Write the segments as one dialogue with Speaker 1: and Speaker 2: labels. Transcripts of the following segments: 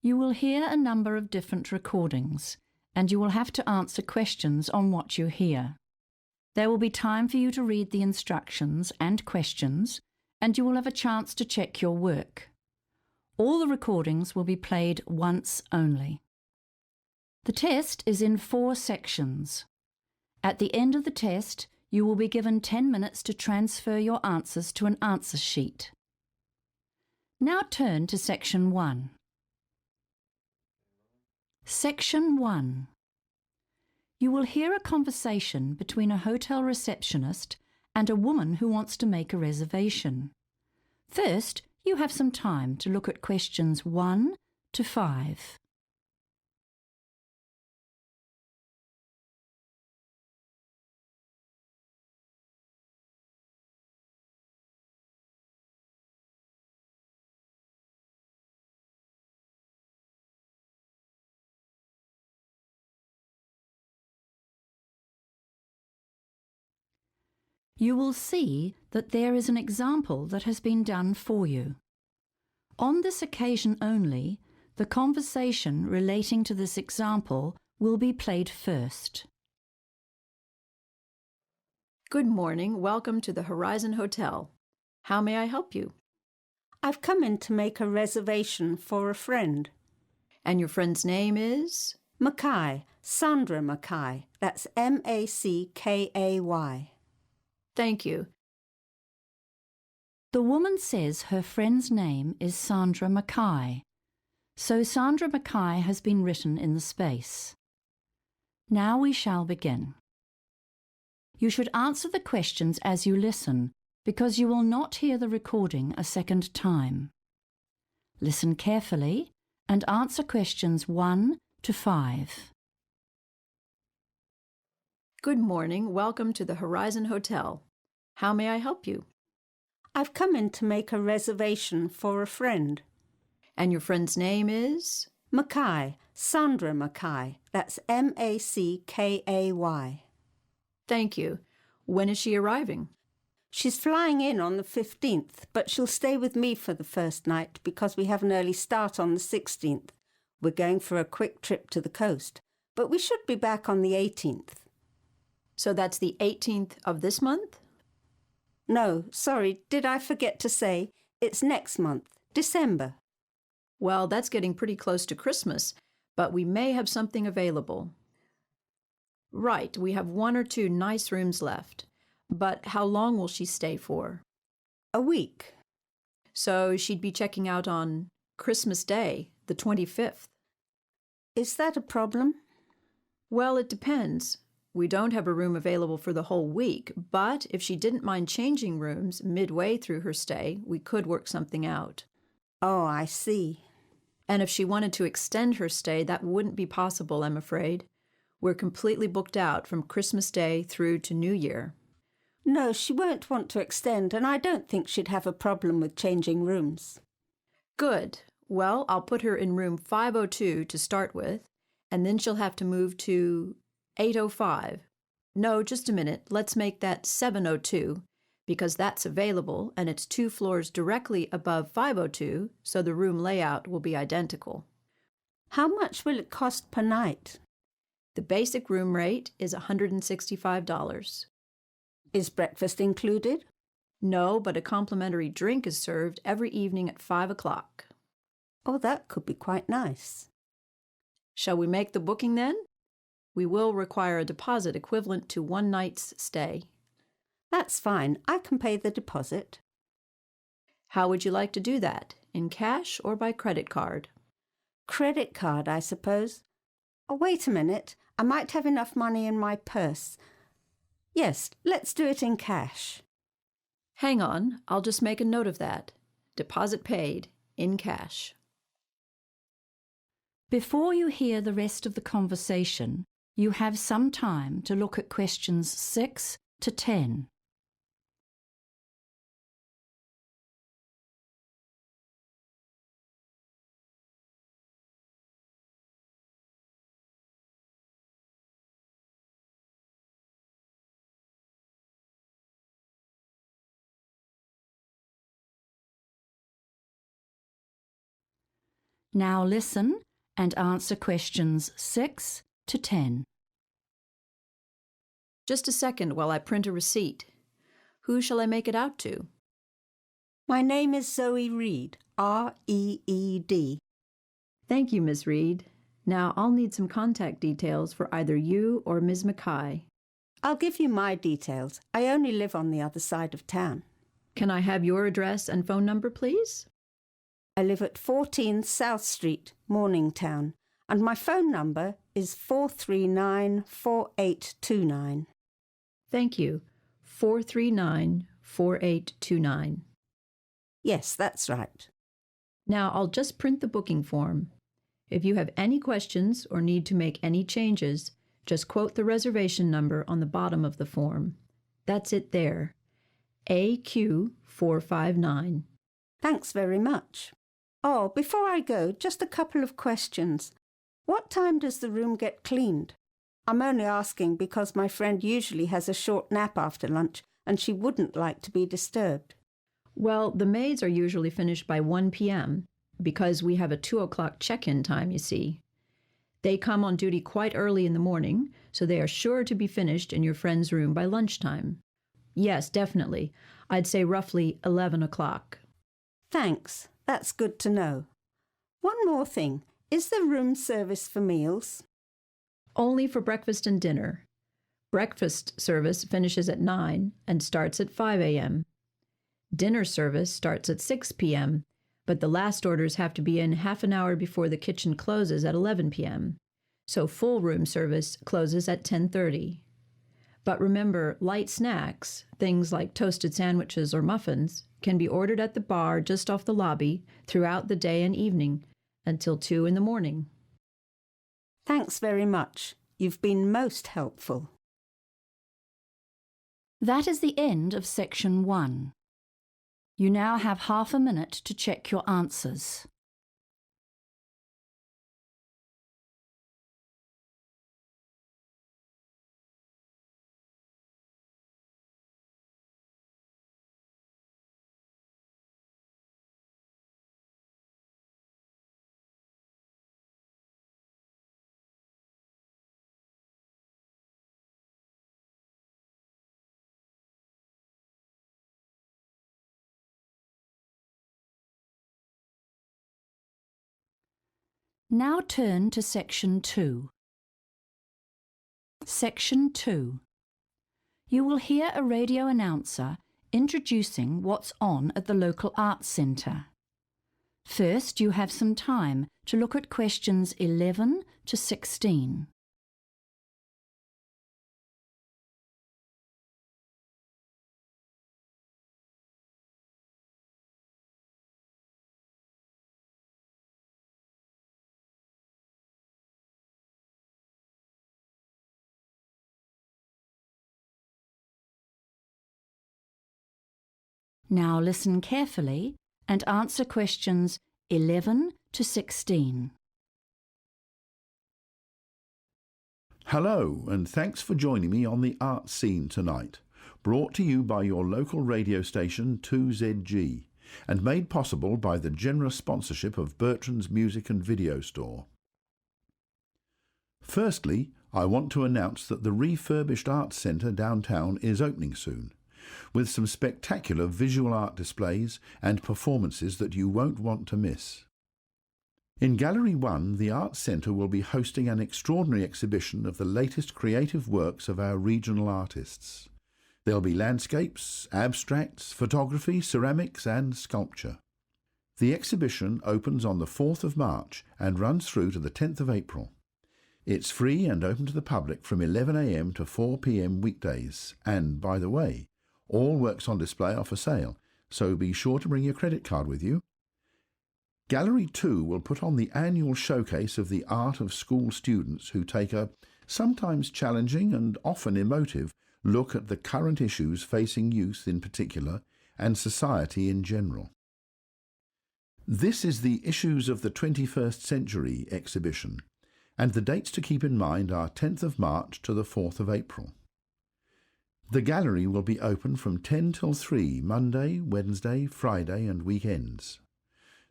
Speaker 1: You will hear a number of different recordings, and you will have to answer questions on what you hear. There will be time for you to read the instructions and questions, and you will have a chance to check your work. All the recordings will be played once only. The test is in 4 sections. At the end of the test, you will be given 10 minutes to transfer your answers to an answer sheet. Now turn to Section 1. Section 1. You will hear a conversation between a hotel receptionist and a woman who wants to make a reservation. First, you have some time to look at questions 1 to 5. You will see that there is an example that has been done for you. On this occasion only, the conversation relating to this example will be played first.
Speaker 2: Good morning. Welcome to the Horizon Hotel. How may I help you?
Speaker 3: I've come in to make a reservation for a friend.
Speaker 2: And your friend's name is?
Speaker 3: Mackay, Sandra Mackay. That's M-A-C-K-A-Y.
Speaker 2: Thank you.
Speaker 1: The woman says her friend's name is Sandra Mackay, so Sandra Mackay has been written in the space. Now we shall begin. You should answer the questions as you listen, because you will not hear the recording a second time. Listen carefully and answer questions 1 to 5.
Speaker 2: Good morning. Welcome to the Horizon Hotel. How may I help you?
Speaker 3: I've come in to make a reservation for a friend.
Speaker 2: And your friend's name is?
Speaker 3: Mackay, Sandra Mackay. That's M-A-C-K-A-Y.
Speaker 2: Thank you. When is she arriving?
Speaker 3: She's flying in on the 15th, but she'll stay with me for the first night because we have an early start on the 16th. We're going for a quick trip to the coast, but we should be back on the 18th.
Speaker 2: So that's the 18th of this month?
Speaker 3: No, sorry, did I forget to say? It's next month, December.
Speaker 2: Well, that's getting pretty close to Christmas, but we may have something available. Right, we have 1 or 2 nice rooms left. But how long will she stay for?
Speaker 3: A week.
Speaker 2: So she'd be checking out on Christmas Day, the 25th.
Speaker 3: Is that a problem?
Speaker 2: Well, it depends. We don't have a room available for the whole week, but if she didn't mind changing rooms midway through her stay, we could work something out.
Speaker 3: Oh, I see.
Speaker 2: And if she wanted to extend her stay, that wouldn't be possible, I'm afraid. We're completely booked out from Christmas Day through to New Year.
Speaker 3: No, she won't want to extend, and I don't think she'd have a problem with changing rooms.
Speaker 2: Good. Well, I'll put her in room 502 to start with, and then she'll have to move to 805. No, just a minute. Let's make that 702, because that's available, and it's 2 floors directly above 502, so the room layout will be identical.
Speaker 3: How much will it cost per night?
Speaker 2: The basic room rate is $165.
Speaker 3: Is breakfast included?
Speaker 2: No, but a complimentary drink is served every evening at 5 o'clock.
Speaker 3: Oh, that could be quite nice.
Speaker 2: Shall we make the booking then? We will require a deposit equivalent to 1 night's stay.
Speaker 3: That's fine. I can pay the deposit.
Speaker 2: How would you like to do that? In cash or by credit card?
Speaker 3: Credit card, I suppose. Oh, wait a minute. I might have enough money in my purse. Yes, let's do it in cash.
Speaker 2: Hang on, I'll just make a note of that. Deposit paid, in cash.
Speaker 1: Before you hear the rest of the conversation, you have some time to look at questions 6 to 10. Now listen and answer questions 6 to 10.
Speaker 2: Just a second while I print a receipt. Who shall I make it out to?
Speaker 3: My name is Zoe Reed, R-E-E-D.
Speaker 2: Thank you, Miss Reed. Now I'll need some contact details for either you or Ms. Mackay.
Speaker 3: I'll give you my details. I only live on the other side of town.
Speaker 2: Can I have your address and phone number, please?
Speaker 3: I live at 14 South Street, Morningtown, and my phone number is 439-4829.
Speaker 2: Thank you. 439-4829.
Speaker 3: Yes, that's right.
Speaker 2: Now I'll just print the booking form. If you have any questions or need to make any changes, just quote the reservation number on the bottom of the form. That's it there. AQ459.
Speaker 3: Thanks very much. Oh, before I go, just a couple of questions. What time does the room get cleaned? I'm only asking because my friend usually has a short nap after lunch and she wouldn't like to be disturbed.
Speaker 2: Well, the maids are usually finished by 1 p.m. because we have a 2 o'clock check-in time, you see. They come on duty quite early in the morning, so they are sure to be finished in your friend's room by lunchtime. Yes, definitely. I'd say roughly 11 o'clock.
Speaker 3: Thanks. That's good to know. One more thing. Is there room service for meals?
Speaker 2: Only for breakfast and dinner. Breakfast service finishes at 9 and starts at 5 a.m. Dinner service starts at 6 p.m., but the last orders have to be in half an hour before the kitchen closes at 11 p.m., so full room service closes at 10:30. But remember, light snacks, things like toasted sandwiches or muffins, can be ordered at the bar just off the lobby throughout the day and evening until 2 in the morning.
Speaker 3: Thanks very much. You've been most helpful.
Speaker 1: That is the end of section 1. You now have half a minute to check your answers. Now turn to section 2. Section 2. You will hear a radio announcer introducing what's on at the local arts centre. First, you have some time to look at questions 11 to 16. Now listen carefully and answer questions 11 to 16.
Speaker 4: Hello, and thanks for joining me on the art scene tonight, brought to you by your local radio station 2ZG, and made possible by the generous sponsorship of Bertrand's Music and Video Store. Firstly, I want to announce that the refurbished Arts Centre downtown is opening soon, with some spectacular visual art displays and performances that you won't want to miss. In Gallery 1, the Arts Centre will be hosting an extraordinary exhibition of the latest creative works of our regional artists. There'll be landscapes, abstracts, photography, ceramics and sculpture. The exhibition opens on the 4th of March and runs through to the 10th of April. It's free and open to the public from 11 a.m. to 4 p.m. weekdays, and, by the way, all works on display are for sale, so be sure to bring your credit card with you. Gallery 2 will put on the annual showcase of the art of school students who take a sometimes challenging and often emotive look at the current issues facing youth in particular and society in general. This is the Issues of the 21st Century exhibition, and the dates to keep in mind are 10th of March to the 4th of April. The gallery will be open from 10 till 3 Monday, Wednesday, Friday and weekends.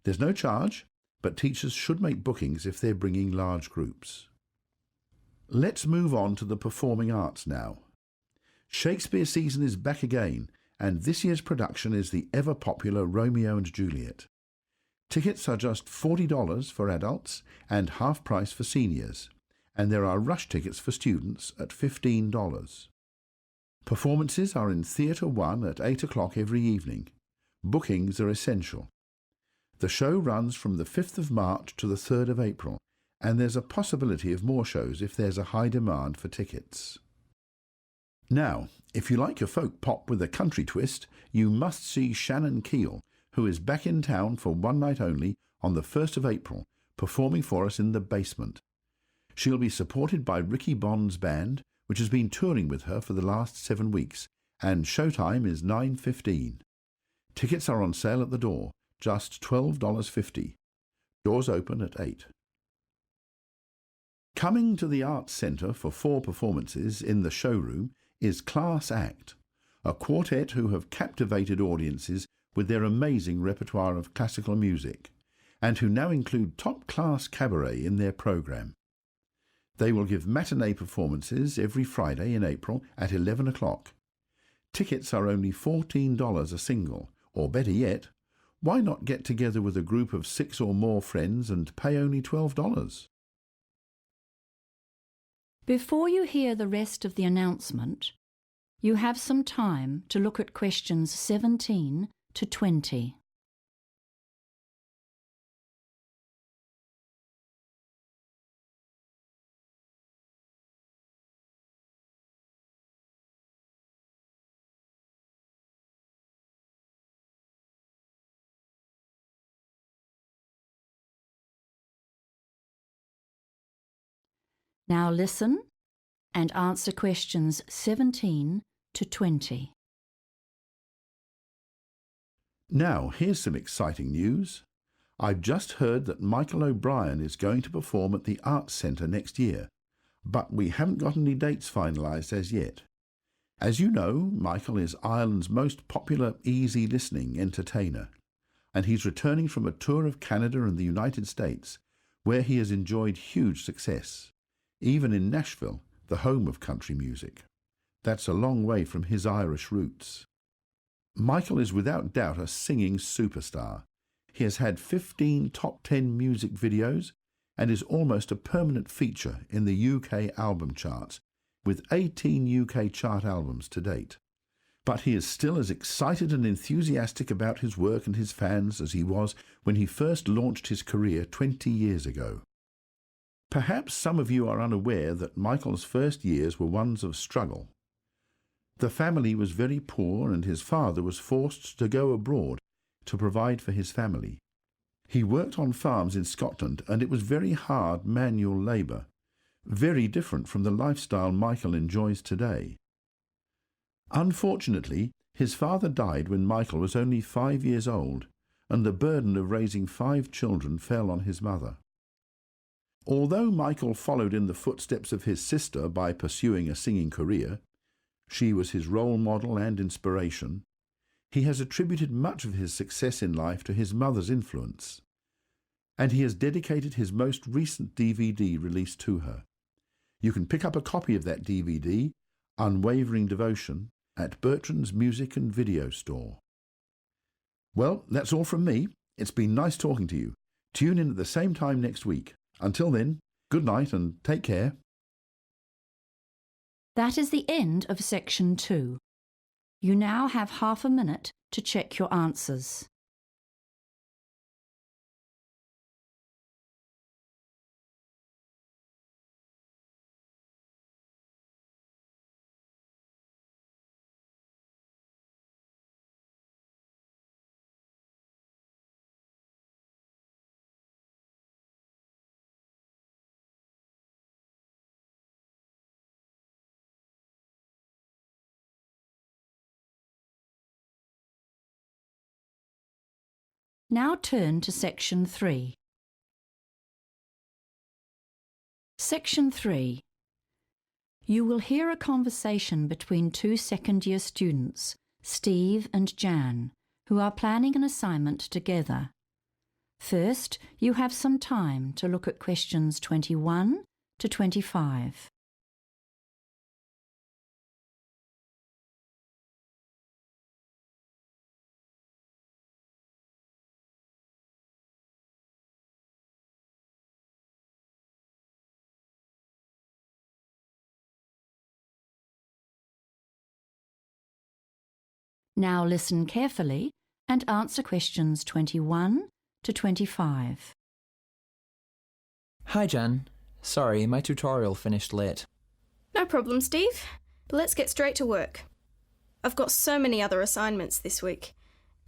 Speaker 4: There's no charge, but teachers should make bookings if they're bringing large groups. Let's move on to the performing arts now. Shakespeare season is back again, and this year's production is the ever-popular Romeo and Juliet. Tickets are just $40 for adults and half price for seniors, and there are rush tickets for students at $15. Performances are in Theatre 1 at 8 o'clock every evening. Bookings are essential. The show runs from the 5th of March to the 3rd of April, and there's a possibility of more shows if there's a high demand for tickets. Now, if you like your folk pop with a country twist, you must see Shannon Keel, who is back in town for one night only on the 1st of April, performing for us in the basement. She'll be supported by Ricky Bond's band, which has been touring with her for the last 7 weeks, and showtime is 9:15. Tickets are on sale at the door, just $12.50. Doors open at 8. Coming to the Arts Centre for 4 performances in the showroom is Class Act, a quartet who have captivated audiences with their amazing repertoire of classical music, and who now include top-class cabaret in their programme. They will give matinee performances every Friday in April at 11 o'clock. Tickets are only $14 a single, or better yet, why not get together with a group of 6 or more friends and pay only $12?
Speaker 1: Before you hear the rest of the announcement, you have some time to look at questions 17 to 20. Now listen and answer questions 17 to 20.
Speaker 4: Now, here's some exciting news. I've just heard that Michael O'Brien is going to perform at the Arts Centre next year, but we haven't got any dates finalised as yet. As you know, Michael is Ireland's most popular easy listening entertainer, and he's returning from a tour of Canada and the United States, where he has enjoyed huge success, even in Nashville, the home of country music. That's a long way from his Irish roots. Michael is without doubt a singing superstar. He has had 15 top 10 music videos and is almost a permanent feature in the UK album charts, with 18 UK chart albums to date. But he is still as excited and enthusiastic about his work and his fans as he was when he first launched his career 20 years ago. Perhaps some of you are unaware that Michael's first years were ones of struggle. The family was very poor and his father was forced to go abroad to provide for his family. He worked on farms in Scotland and it was very hard manual labour, very different from the lifestyle Michael enjoys today. Unfortunately, his father died when Michael was only 5 years old, and the burden of raising 5 children fell on his mother. Although Michael followed in the footsteps of his sister by pursuing a singing career, she was his role model and inspiration, he has attributed much of his success in life to his mother's influence, and he has dedicated his most recent DVD release to her. You can pick up a copy of that DVD, Unwavering Devotion, at Bertrand's Music and Video Store. Well, that's all from me. It's been nice talking to you. Tune in at the same time next week. Until then, good night and take care.
Speaker 1: That is the end of section 2. You now have half a minute to check your answers. Now turn to section 3. Section 3. You will hear a conversation between 2 second-year students, Steve and Jan, who are planning an assignment together. First, you have some time to look at questions 21 to 25. Now listen carefully and answer questions 21 to 25.
Speaker 5: Hi Jan. Sorry, my tutorial finished late.
Speaker 6: No problem, Steve. But let's get straight to work. I've got so many other assignments this week,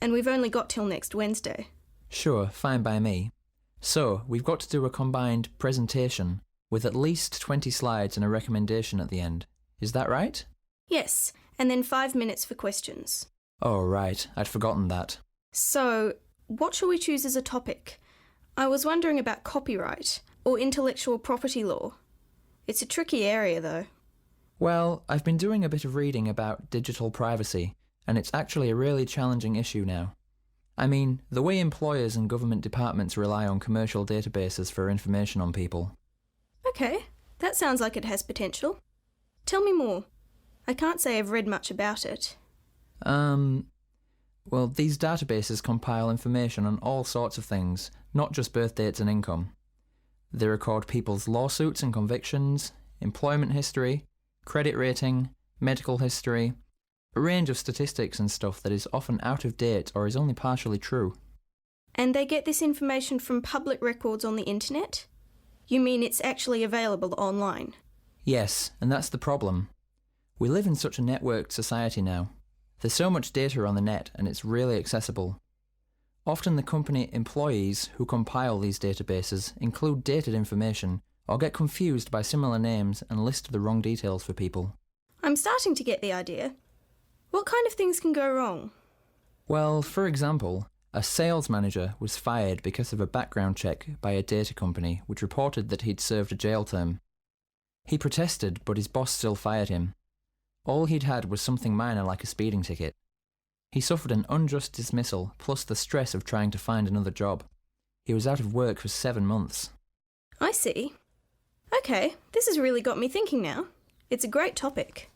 Speaker 6: and we've only got till next Wednesday.
Speaker 5: Sure, fine by me. So, we've got to do a combined presentation with at least 20 slides and a recommendation at the end. Is that right?
Speaker 6: Yes, and then 5 minutes for questions.
Speaker 5: Oh, right. I'd forgotten that.
Speaker 6: So, what shall we choose as a topic? I was wondering about copyright or intellectual property law. It's a tricky area, though.
Speaker 5: Well, I've been doing a bit of reading about digital privacy, and it's actually a really challenging issue now. I mean, the way employers and government departments rely on commercial databases for information on people.
Speaker 6: Okay, that sounds like it has potential. Tell me more. I can't say I've read much about it.
Speaker 5: Well, these databases compile information on all sorts of things, not just birth dates and income. They record people's lawsuits and convictions, employment history, credit rating, medical history, a range of statistics and stuff that is often out of date or is only partially true.
Speaker 6: And they get this information from public records on the internet? You mean it's actually available online?
Speaker 5: Yes, and that's the problem. We live in such a networked society now. There's so much data on the net and it's really accessible. Often the company employees who compile these databases include dated information or get confused by similar names and list the wrong details for people.
Speaker 6: I'm starting to get the idea. What kind of things can go wrong?
Speaker 5: Well, for example, a sales manager was fired because of a background check by a data company which reported that he'd served a jail term. He protested, but his boss still fired him. All he'd had was something minor like a speeding ticket. He suffered an unjust dismissal, plus the stress of trying to find another job. He was out of work for 7 months.
Speaker 6: I see. Okay, this has really got me thinking now. It's a great topic.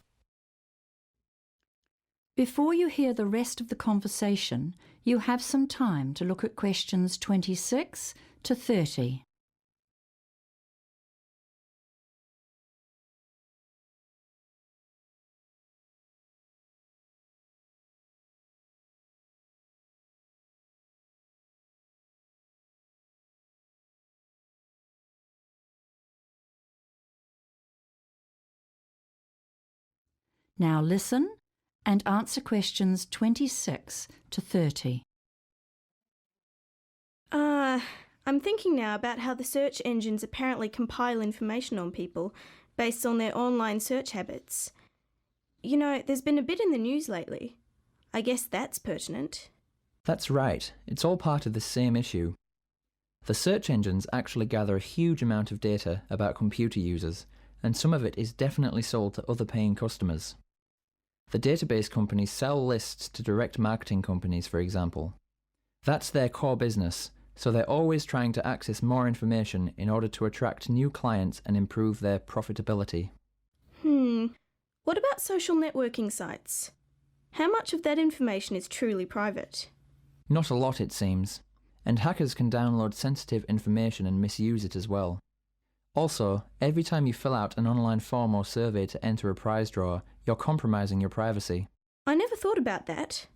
Speaker 1: Before you hear the rest of the conversation, you have some time to look at questions 26 to 30. Now listen and answer questions 26 to 30.
Speaker 6: I'm thinking now about how the search engines apparently compile information on people based on their online search habits. You know, there's been a bit in the news lately. I guess that's pertinent.
Speaker 5: That's right, it's all part of the same issue. The search engines actually gather a huge amount of data about computer users, and some of it is definitely sold to other paying customers. The database companies sell lists to direct marketing companies, for example. That's their core business, so they're always trying to access more information in order to attract new clients and improve their profitability.
Speaker 6: What about social networking sites? How much of that information is truly private?
Speaker 5: Not a lot, it seems, and hackers can download sensitive information and misuse it as well. Also, every time you fill out an online form or survey to enter a prize draw, you're compromising your privacy.
Speaker 6: I never thought about that.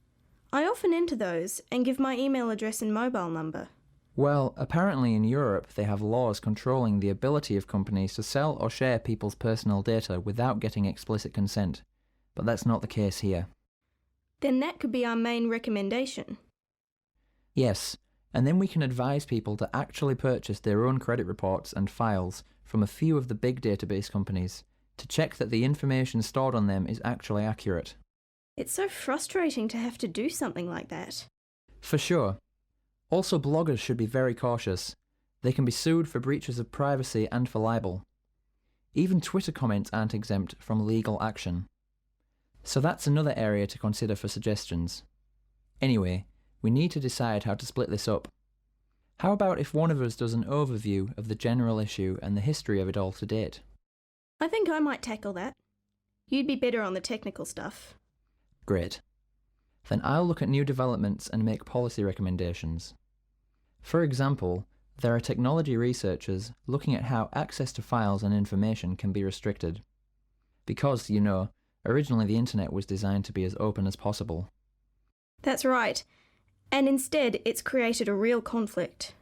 Speaker 6: I often enter those and give my email address and mobile number.
Speaker 5: Well, apparently in Europe they have laws controlling the ability of companies to sell or share people's personal data without getting explicit consent, but that's not the case here.
Speaker 6: Then that could be our main recommendation.
Speaker 5: Yes, and then we can advise people to actually purchase their own credit reports and files from a few of the big database companies to check that the information stored on them is actually accurate.
Speaker 6: It's so frustrating to have to do something like that.
Speaker 5: For sure. Also, bloggers should be very cautious. They can be sued for breaches of privacy and for libel. Even Twitter comments aren't exempt from legal action. So that's another area to consider for suggestions. Anyway, we need to decide how to split this up. How about if one of us does an overview of the general issue and the history of it all to date?
Speaker 6: I think I might tackle that. You'd be better on the technical stuff.
Speaker 5: Great. Then I'll look at new developments and make policy recommendations. For example, there are technology researchers looking at how access to files and information can be restricted. Because, originally the internet was designed to be as open as possible.
Speaker 6: That's right. And instead, it's created a real conflict.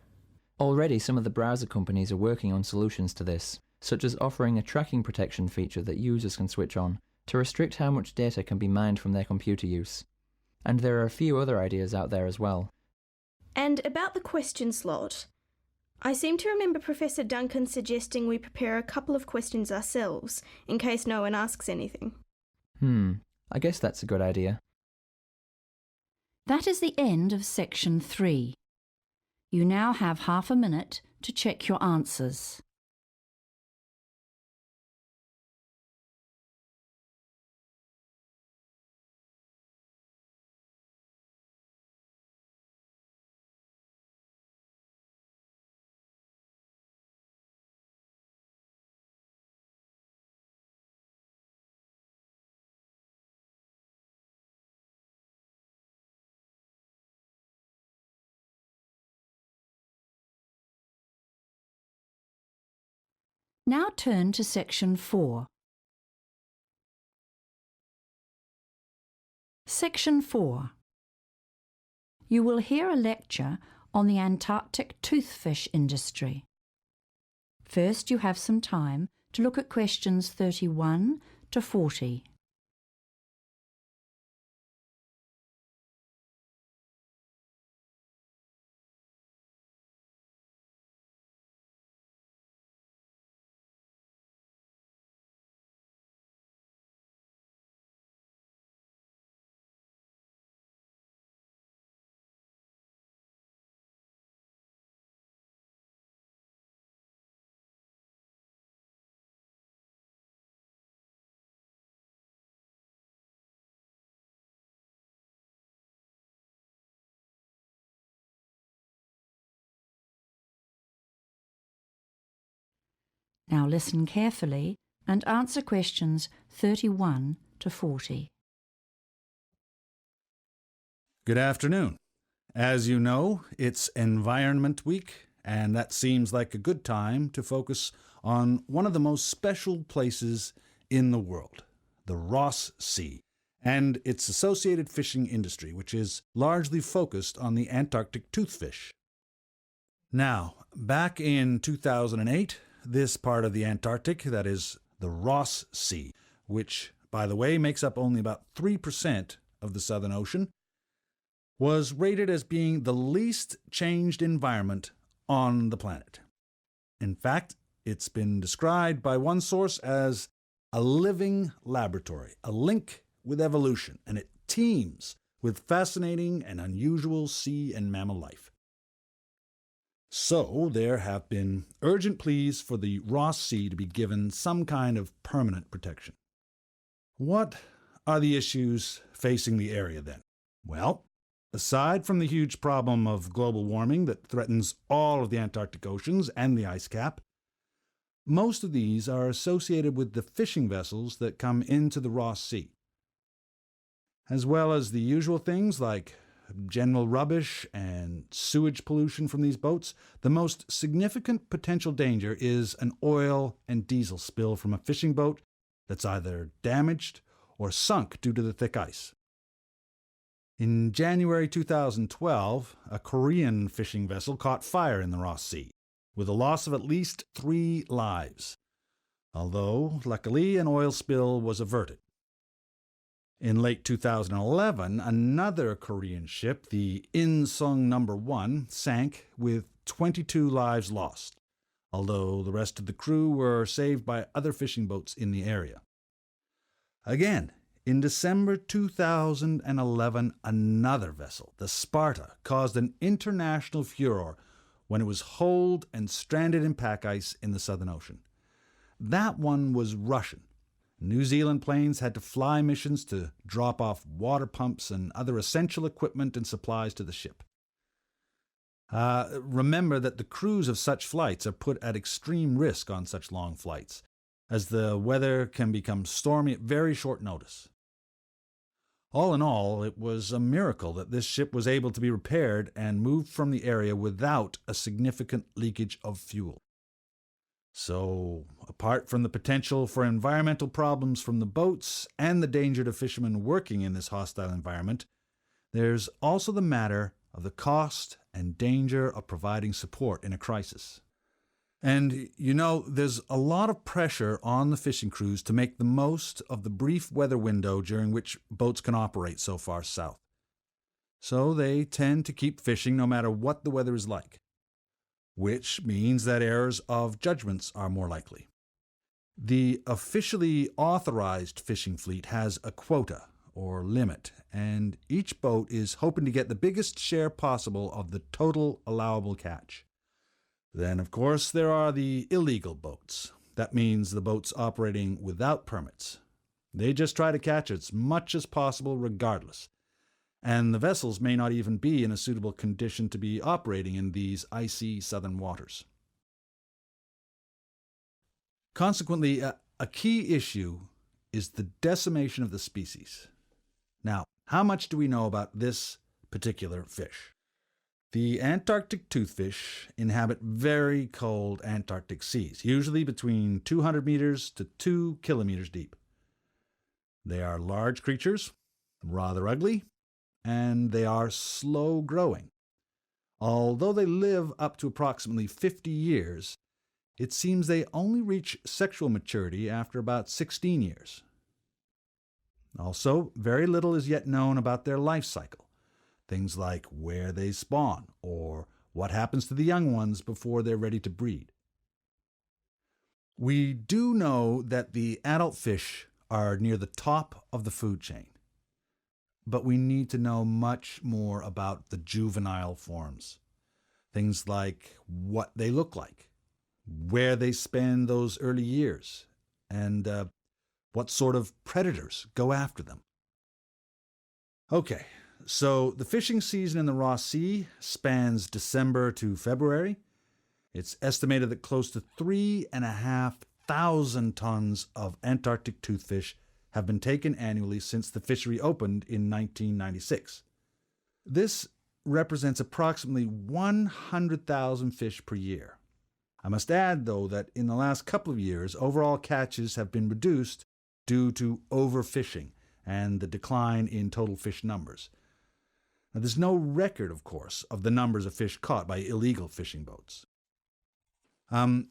Speaker 5: Already some of the browser companies are working on solutions to this, such as offering a tracking protection feature that users can switch on to restrict how much data can be mined from their computer use. And there are a few other ideas out there as well.
Speaker 6: And about the question slot, I seem to remember Professor Duncan suggesting we prepare a couple of questions ourselves, in case no one asks anything.
Speaker 5: I guess that's a good idea.
Speaker 1: That is the end of section 3. You now have half a minute to check your answers. Now turn to section 4. Section 4. You will hear a lecture on the Antarctic toothfish industry. First, you have some time to look at questions 31 to 40. Now listen carefully and answer questions 31 to 40.
Speaker 7: Good afternoon. As you know, it's Environment Week, and that seems like a good time to focus on one of the most special places in the world, the Ross Sea, and its associated fishing industry, which is largely focused on the Antarctic toothfish. Now, back in 2008, this part of the Antarctic, that is the Ross Sea, which, by the way, makes up only about 3% of the Southern Ocean, was rated as being the least changed environment on the planet. In fact, it's been described by one source as a living laboratory, a link with evolution, and it teems with fascinating and unusual sea and mammal life. So there have been urgent pleas for the Ross Sea to be given some kind of permanent protection. What are the issues facing the area then? Well, aside from the huge problem of global warming that threatens all of the Antarctic oceans and the ice cap, most of these are associated with the fishing vessels that come into the Ross Sea, as well as the usual things like general rubbish and sewage pollution from these boats. The most significant potential danger is an oil and diesel spill from a fishing boat that's either damaged or sunk due to the thick ice. In January 2012, a Korean fishing vessel caught fire in the Ross Sea, with a loss of at least 3 lives, although luckily an oil spill was averted. In late 2011, another Korean ship, the Insung No. 1, sank with 22 lives lost, although the rest of the crew were saved by other fishing boats in the area. Again, in December 2011, another vessel, the Sparta, caused an international furor when it was holed and stranded in pack ice in the Southern Ocean. That one was Russian. New Zealand planes had to fly missions to drop off water pumps and other essential equipment and supplies to the ship. Remember that the crews of such flights are put at extreme risk on such long flights, as the weather can become stormy at very short notice. All in all, it was a miracle that this ship was able to be repaired and moved from the area without a significant leakage of fuel. So, apart from the potential for environmental problems from the boats and the danger to fishermen working in this hostile environment, there's also the matter of the cost and danger of providing support in a crisis. And, there's a lot of pressure on the fishing crews to make the most of the brief weather window during which boats can operate so far south. So they tend to keep fishing no matter what the weather is like, which means that errors of judgments are more likely. The officially authorized fishing fleet has a quota, or limit, and each boat is hoping to get the biggest share possible of the total allowable catch. Then, of course, there are the illegal boats. That means the boats operating without permits. They just try to catch as much as possible regardless. And the vessels may not even be in a suitable condition to be operating in these icy southern waters. Consequently, a key issue is the decimation of the species. Now, how much do we know about this particular fish? The Antarctic toothfish inhabit very cold Antarctic seas, usually between 200 meters to 2 kilometers deep. They are large creatures, rather ugly, and they are slow growing. Although they live up to approximately 50 years, it seems they only reach sexual maturity after about 16 years. Also, very little is yet known about their life cycle. Things like where they spawn, or what happens to the young ones before they're ready to breed. We do know that the adult fish are near the top of the food chain, but we need to know much more about the juvenile forms. Things like what they look like, where they spend those early years, and what sort of predators go after them. Okay. So the fishing season in the Ross Sea spans December to February. It's estimated that close to 3,500 tons of Antarctic toothfish have been taken annually since the fishery opened in 1996. This represents approximately 100,000 fish per year. I must add, though, that in the last couple of years, overall catches have been reduced due to overfishing and the decline in total fish numbers. Now, there's no record, of course, of the numbers of fish caught by illegal fishing boats.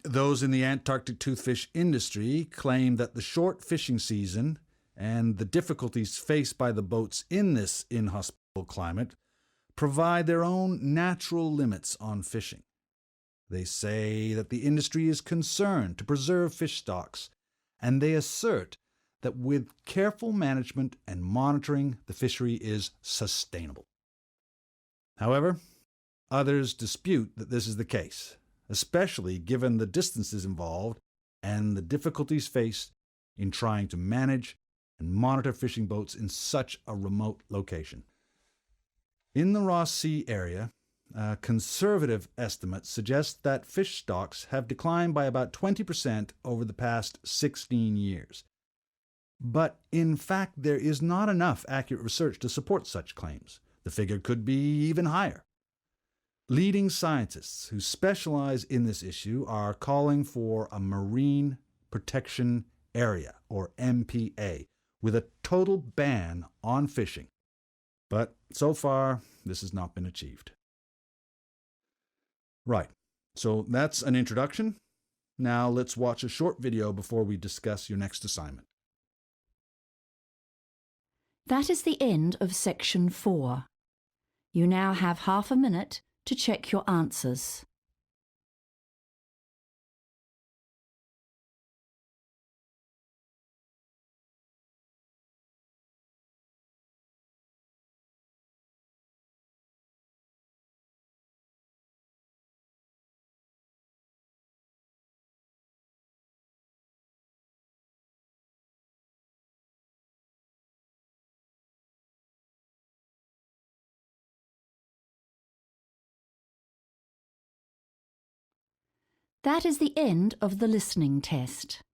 Speaker 7: Those in the Antarctic toothfish industry claim that the short fishing season and the difficulties faced by the boats in this inhospitable climate provide their own natural limits on fishing. They say that the industry is concerned to preserve fish stocks, and they assert that with careful management and monitoring, the fishery is sustainable. However, others dispute that this is the case, especially given the distances involved and the difficulties faced in trying to manage and monitor fishing boats in such a remote location. In the Ross Sea area, conservative estimates suggest that fish stocks have declined by about 20% over the past 16 years. But in fact, there is not enough accurate research to support such claims. The figure could be even higher. Leading scientists who specialize in this issue are calling for a Marine Protection Area, or MPA, with a total ban on fishing. But so far, this has not been achieved. Right, so that's an introduction. Now let's watch a short video before we discuss your next assignment.
Speaker 1: That is the end of section 4. You now have half a minute to check your answers. That is the end of the listening test.